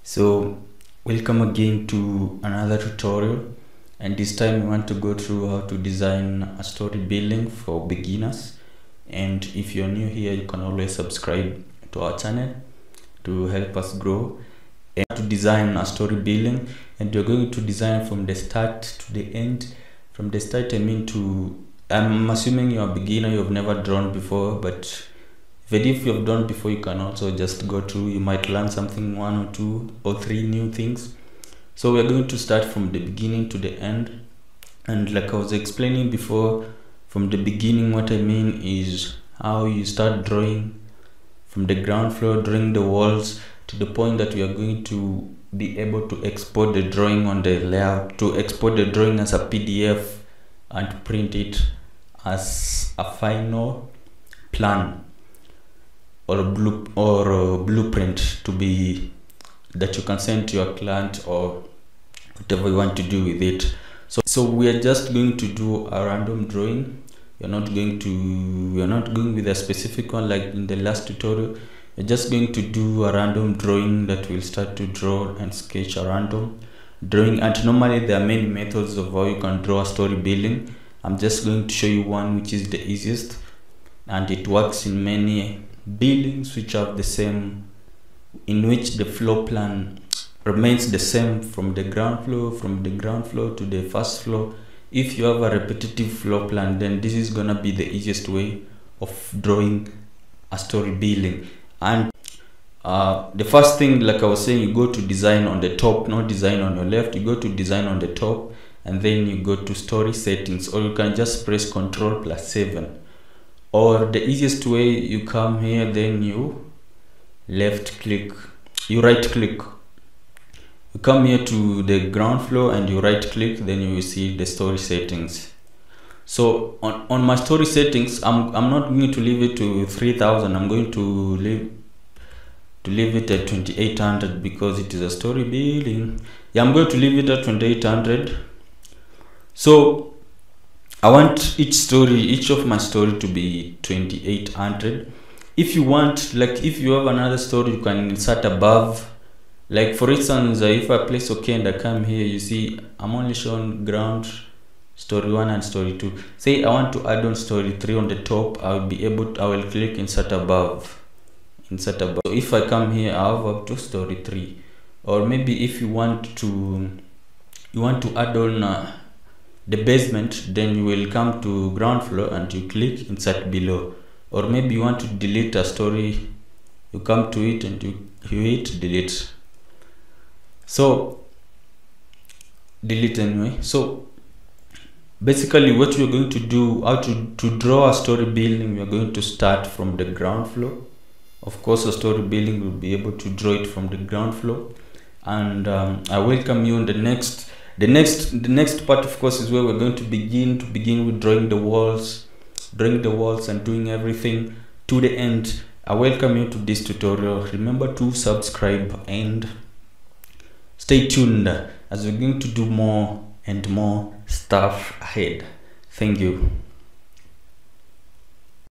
So welcome again to another tutorial, and this time we want to go through how to design a story building for beginners. And if you're new here, you can always subscribe to our channel to help us grow. And to design a story building, and you're going to design from the start to the end. From the start, I'm assuming you're a beginner, you've never drawn before, but even if you've done before, you can also just go through. You might learn something, 1 or 2 or 3 new things. So we're going to start from the beginning to the end. And like I was explaining before, from the beginning, what I mean is how you start drawing from the ground floor, drawing the walls to the point that we are going to be able to export the drawing on the layout, to export the drawing as a PDF and print it as a final plan or a blueprint to be that you can send to your client or whatever you want to do with it. So we are just going to do a random drawing. We are not going with a specific one like in the last tutorial. We're just going to do a random drawing that will start to draw and sketch a random drawing. And normally there are many methods of how you can draw a story building. I'm just going to show you one which is the easiest, and it works in many buildings which have the same, in which the floor plan remains the same from the ground floor to the first floor. If you have a repetitive floor plan, then this is gonna be the easiest way of drawing a story building. And the first thing, like I was saying, you go to design on the top, not design on your left. You go to design on the top, and then you go to story settings, or you can just press Ctrl+7. Or the easiest way, you come here, then you right click. You come here to the ground floor and you right click, then you will see the story settings. So on my story settings, I'm not going to leave it to 3000. I'm going to leave it at 2800 because it is a story building. Yeah, I'm going to leave it at 2800. So I want each of my story to be 2800. If you want, like if you have another story, you can insert above. Like for instance, if I place OK and I come here, you see I'm only showing ground, story 1 and story 2. Say I want to add on story 3 on the top, I will click insert above. So if I come here, I have up to story 3. Or maybe if you want to add on the basement, then you will come to ground floor and you click insert below. Or maybe you want to delete a story, you come to it and you hit delete. So delete anyway. So basically what we're going to do, how to draw a story building, we're going to start from the ground floor. Of course, a story building will be able to draw it from the ground floor. And I welcome you on the next part, of course, is where we're going to begin with drawing the walls and doing everything to the end. I welcome you to this tutorial. Remember to subscribe and stay tuned as we're going to do more and more stuff ahead. Thank you.